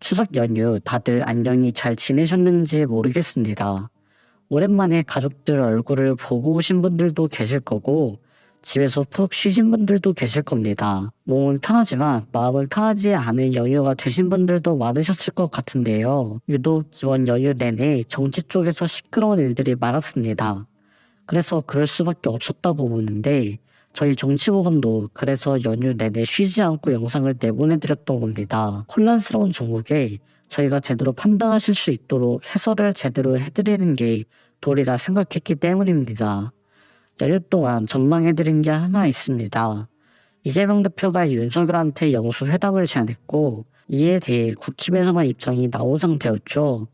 추석 연휴 다들 안녕히 잘 지내셨는지 모르겠습니다. 오랜만에 가족들 얼굴을 보고 오신 분들도 계실 거고, 집에서 푹 쉬신 분들도 계실 겁니다. 몸은 편하지만 마음은 편하지 않은 연휴가 되신 분들도 많으셨을 것 같은데요. 유독 이번 연휴 내내 정치 쪽에서 시끄러운 일들이 많았습니다. 그래서 그럴 수밖에 없었다고 보는데, 저희 정치보건도 그래서 연휴 내내 쉬지 않고 영상을 내보내드렸던 겁니다. 혼란스러운 종국에 저희가 제대로 판단하실 수 있도록 해설을 제대로 해드리는 게 도리라 생각했기 때문입니다. 연휴 동안 전망해드린 게 하나 있습니다. 이재명 대표가 윤석열한테 영수회담을 제안했고, 이에 대해 국힘에서만 입장이 나온 상태였죠.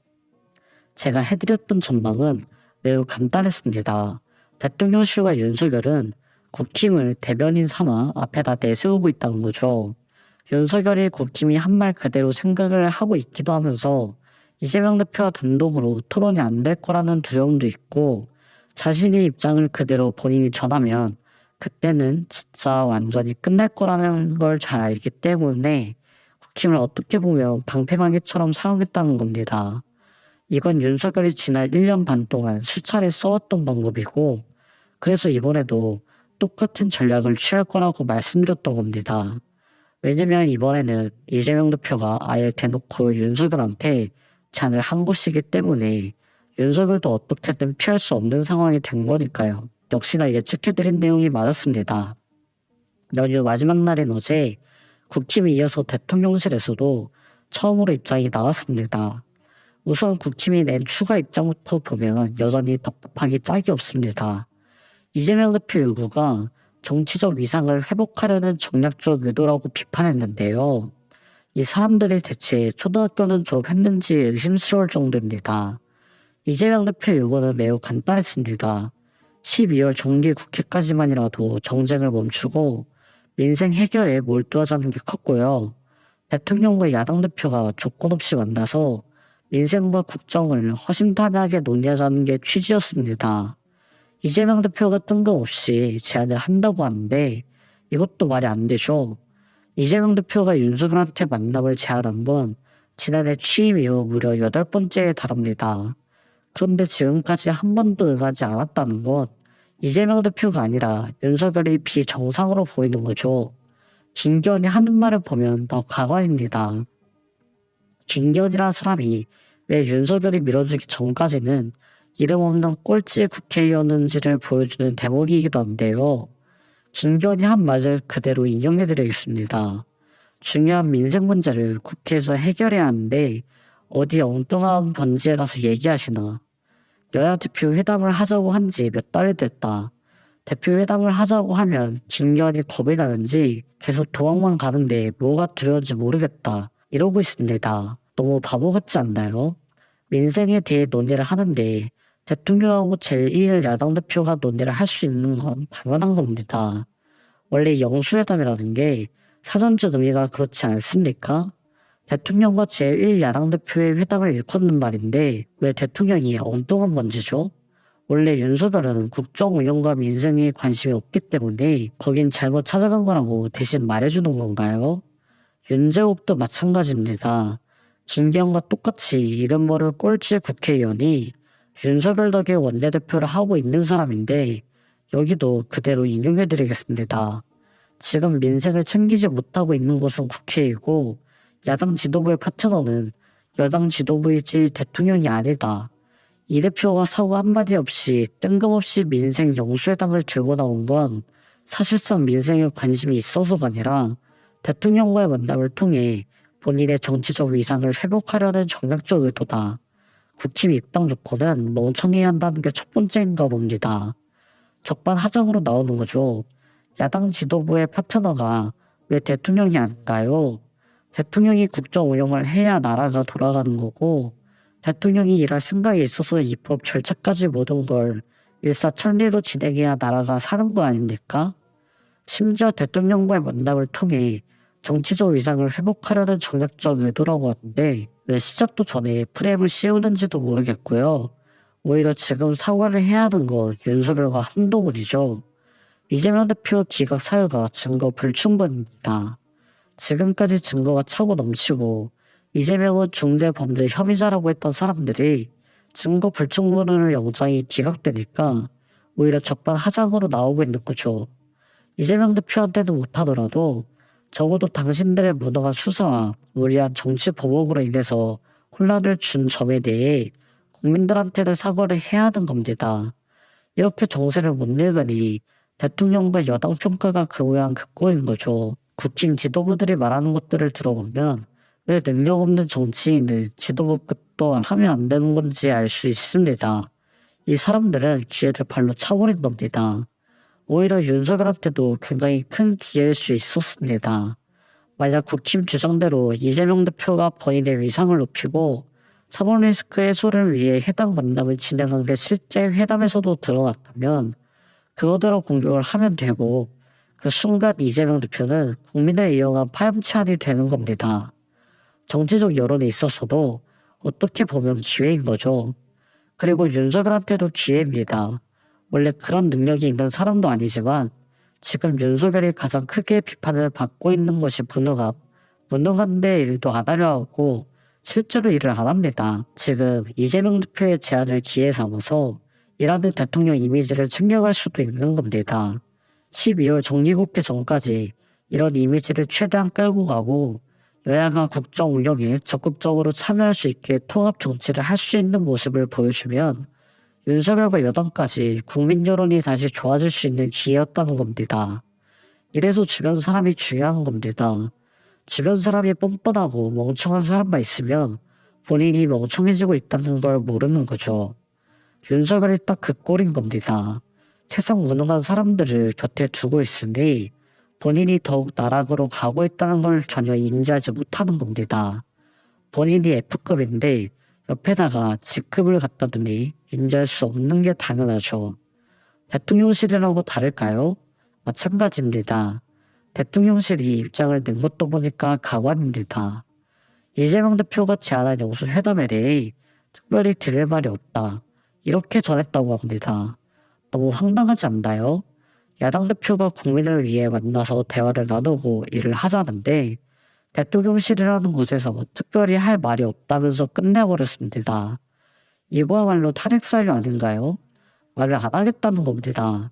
제가 해드렸던 전망은 매우 간단했습니다. 대통령실과 윤석열은 국힘을 대변인 삼아 앞에다 내세우고 있다는 거죠. 윤석열이 국힘이 한 말 그대로 생각을 하고 있기도 하면서 이재명 대표와 단독으로 토론이 안 될 거라는 두려움도 있고, 자신의 입장을 그대로 본인이 전하면 그때는 진짜 완전히 끝날 거라는 걸 잘 알기 때문에 국힘을 어떻게 보면 방패막이처럼 사용했다는 겁니다. 이건 윤석열이 지난 1년 반 동안 수차례 써왔던 방법이고, 그래서 이번에도 똑같은 전략을 취할 거라고 말씀드렸던 겁니다. 왜냐면 이번에는 이재명 대표가 아예 대놓고 윤석열한테 제안을 한 것이기 때문에 윤석열도 어떻게든 피할 수 없는 상황이 된 거니까요. 역시나 예측해드린 내용이 맞았습니다. 연휴 마지막 날인 어제 국힘에 이어서 대통령실에서도 처음으로 입장이 나왔습니다. 우선 국힘이 낸 추가 입장부터 보면 여전히 답답하기 짝이 없습니다. 이재명 대표 일부가 정치적 위상을 회복하려는 정략적 의도라고 비판했는데요. 이 사람들이 대체 초등학교는 졸업했는지 의심스러울 정도입니다. 이재명 대표 일부는 매우 간단했습니다. 12월 정기 국회까지만이라도 정쟁을 멈추고 민생 해결에 몰두하자는 게 컸고요. 대통령과 야당 대표가 조건 없이 만나서 민생과 국정을 허심탄회하게 논의하자는 게 취지였습니다. 이재명 대표가 뜬금없이 제안을 한다고 하는데 이것도 말이 안 되죠. 이재명 대표가 윤석열한테 만남을 제안한 건 지난해 취임 이후 무려 8번째에 달합니다. 그런데 지금까지 한 번도 응하지 않았다는 건 이재명 대표가 아니라 윤석열이 비정상으로 보이는 거죠. 김기현이 하는 말을 보면 더 가관입니다. 김기현이라는 사람이 왜 윤석열이 밀어주기 전까지는 이름 없는 꼴찌 국회의원인지를 보여주는 대목이기도 한데요. 김기현이 한 말을 그대로 인용해드리겠습니다. 중요한 민생 문제를 국회에서 해결해야 하는데 어디 엉뚱한 번지에 가서 얘기하시나. 여야 대표 회담을 하자고 한 지 몇 달이 됐다. 대표 회담을 하자고 하면 김기현이 겁이 나는지 계속 도망만 가는데 뭐가 두려운지 모르겠다. 이러고 있습니다. 너무 바보 같지 않나요? 민생에 대해 논의를 하는데 대통령하고 제1 야당 대표가 논의를 할 수 있는 건 당연한 겁니다. 원래 영수회담이라는 게 사전적 의미가 그렇지 않습니까? 대통령과 제1 야당 대표의 회담을 일컫는 말인데 왜 대통령이 엉뚱한 건지죠? 원래 윤석열은 국정 운영과 민생에 관심이 없기 때문에 거긴 잘못 찾아간 거라고 대신 말해주는 건가요? 윤재옥도 마찬가지입니다. 김기현과 똑같이 이름 모를 꼴찌 국회의원이 윤석열 덕에 원내대표를 하고 있는 사람인데 여기도 그대로 인용해드리겠습니다. 지금 민생을 챙기지 못하고 있는 것은 국회이고 야당 지도부의 파트너는 여당 지도부이지 대통령이 아니다. 이 대표가 사고 한마디 없이 뜬금없이 민생 영수회담을 들고 나온 건 사실상 민생에 관심이 있어서가 아니라 대통령과의 만남을 통해 본인의 정치적 위상을 회복하려는 정략적 의도다. 국힘 입당 조건은 멍청해야 한다는 게 첫 번째인가 봅니다. 적반하장으로 나오는 거죠. 야당 지도부의 파트너가 왜 대통령이 아닌가요? 대통령이 국정 운영을 해야 나라가 돌아가는 거고 대통령이 일할 생각이 있어서 입법 절차까지 모든 걸 일사천리로 진행해야 나라가 사는 거 아닙니까? 심지어 대통령과의 만남을 통해 정치적 위상을 회복하려는 정략적 의도라고 하는데 왜 시작도 전에 프레임을 씌우는지도 모르겠고요. 오히려 지금 사과를 해야 하는 건 윤석열과 한동훈이죠. 이재명 대표 기각 사유가 증거 불충분입니다. 지금까지 증거가 차고 넘치고 이재명은 중대 범죄 혐의자라고 했던 사람들이 증거 불충분으로 영장이 기각되니까 오히려 적반하장으로 나오고 있는 거죠. 이재명 대표한테는 못하더라도 적어도 당신들의 무능한 수사와 무리한 정치 보복으로 인해서 혼란을 준 점에 대해 국민들한테는 사과를 해야 하는 겁니다. 이렇게 정세를 못 읽으니 대통령과 여당 평가가 그 모양 그 꼴인 거죠. 국힘 지도부들이 말하는 것들을 들어보면 왜 능력 없는 정치인을 지도부 끝도 하면 안 되는 건지 알 수 있습니다. 이 사람들은 기회를 발로 차버린 겁니다. 오히려 윤석열한테도 굉장히 큰 기회일 수 있었습니다. 만약 국힘 주장대로 이재명 대표가 본인의 위상을 높이고 사법 리스크 해소를 위해 해당 만남을 진행한 게 실제 회담에서도 드러났다면 그거대로 공격을 하면 되고 그 순간 이재명 대표는 국민을 이용한 파렴치한이 되는 겁니다. 정치적 여론에 있어서도 어떻게 보면 기회인 거죠. 그리고 윤석열한테도 기회입니다. 원래 그런 능력이 있는 사람도 아니지만 지금 윤석열이 가장 크게 비판을 받고 있는 것이 무능함. 무능한데 일도 안 하려 하고 실제로 일을 안 합니다. 지금 이재명 대표의 제안을 기회 삼아서 일하는 대통령 이미지를 챙겨갈 수도 있는 겁니다. 12월 정기국회 전까지 이런 이미지를 최대한 끌고 가고 여야가 국정 운영에 적극적으로 참여할 수 있게 통합 정치를 할 수 있는 모습을 보여주면 윤석열과 여당까지 국민 여론이 다시 좋아질 수 있는 기회였다는 겁니다. 이래서 주변 사람이 중요한 겁니다. 주변 사람이 뻔뻔하고 멍청한 사람만 있으면 본인이 멍청해지고 있다는 걸 모르는 거죠. 윤석열이 딱 그 꼴인 겁니다. 세상 무능한 사람들을 곁에 두고 있으니 본인이 더욱 나락으로 가고 있다는 걸 전혀 인지하지 못하는 겁니다. 본인이 F급인데 옆에다가 G급을 갖다 두니 인지할 수 없는 게 당연하죠. 대통령실이라고 다를까요? 마찬가지입니다. 대통령실이 입장을 낸 것도 보니까 가관입니다. 이재명 대표가 제안한 영수회담에 대해 특별히 드릴 말이 없다. 이렇게 전했다고 합니다. 너무 황당하지 않나요? 야당 대표가 국민을 위해 만나서 대화를 나누고 일을 하자는데 대통령실이라는 곳에서 특별히 할 말이 없다면서 끝내버렸습니다. 이거야말로 탄핵 사유 아닌가요? 말을 안 하겠다는 겁니다.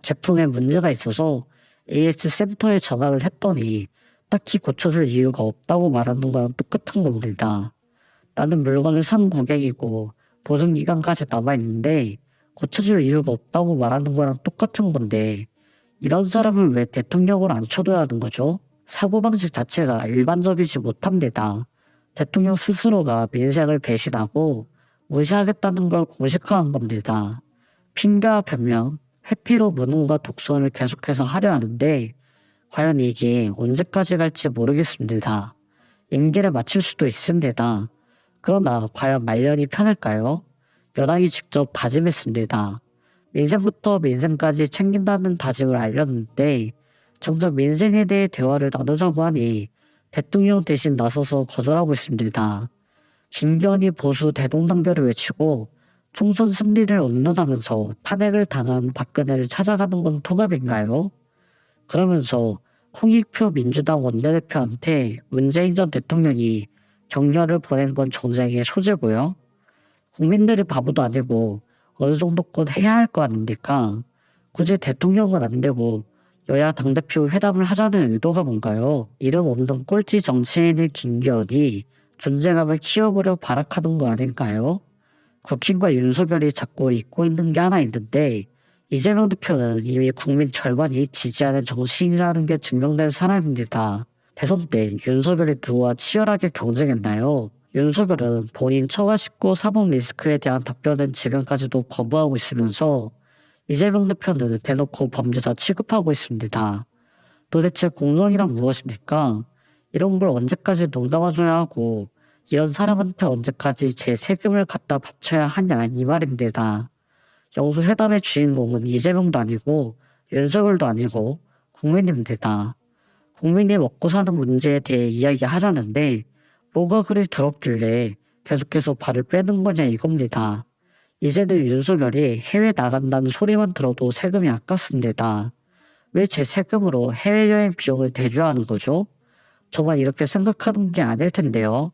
제품에 문제가 있어서 AS 센터에 전화를 했더니 딱히 고쳐줄 이유가 없다고 말하는 거랑 똑같은 겁니다. 나는 물건을 산 고객이고 보증기간까지 남아있는데 고쳐줄 이유가 없다고 말하는 거랑 똑같은 건데 이런 사람을 왜 대통령으로 앉혀둬야 하는 거죠? 사고방식 자체가 일반적이지 못합니다. 대통령 스스로가 민생을 배신하고 무시하겠다는 걸 공식화한 겁니다. 핑계와 변명, 회피로 무능과 독선을 계속해서 하려 하는데 과연 이게 언제까지 갈지 모르겠습니다. 임기를 마칠 수도 있습니다. 그러나 과연 말년이 편할까요? 여당이 직접 다짐했습니다. 민생부터 민생까지 챙긴다는 다짐을 알렸는데 정작 민생에 대해 대화를 나누자고 하니 대통령 대신 나서서 거절하고 있습니다. 김건희 보수 대동단결을 외치고 총선 승리를 언론하면서 탄핵을 당한 박근혜를 찾아가는 건 통합인가요? 그러면서 홍익표 민주당 원내대표한테 문재인 전 대통령이 격려를 보낸 건 정쟁의 소재고요. 국민들이 바보도 아니고 어느 정도껏 해야 할 거 아닙니까? 굳이 대통령은 안 되고 여야 당대표 회담을 하자는 의도가 뭔가요? 이름 없는 꼴찌 정치인의 김기현이 존재감을 키워보려 발악하는 거 아닐까요? 국힘과 윤석열이 자꾸 잊고 있는 게 하나 있는데 이재명 대표는 이미 국민 절반이 지지하는 정치인이라는 게 증명된 사람입니다. 대선 때 윤석열이 누구와 치열하게 경쟁했나요? 윤석열은 본인 처가 식구 사법 리스크에 대한 답변은 지금까지도 거부하고 있으면서 이재명 대표는 대놓고 범죄자 취급하고 있습니다. 도대체 공정이란 무엇입니까? 이런 걸 언제까지 농담해줘야 하고 이런 사람한테 언제까지 제 세금을 갖다 바쳐야 하냐 이 말입니다. 영수회담의 주인공은 이재명도 아니고 윤석열도 아니고 국민입니다. 국민이 먹고 사는 문제에 대해 이야기하자는데 뭐가 그리 두렵길래 계속해서 발을 빼는 거냐 이겁니다. 이제는 윤석열이 해외 나간다는 소리만 들어도 세금이 아깝습니다. 왜 제 세금으로 해외여행 비용을 대줘야 하는 거죠? 저만 이렇게 생각하는 게 아닐 텐데요.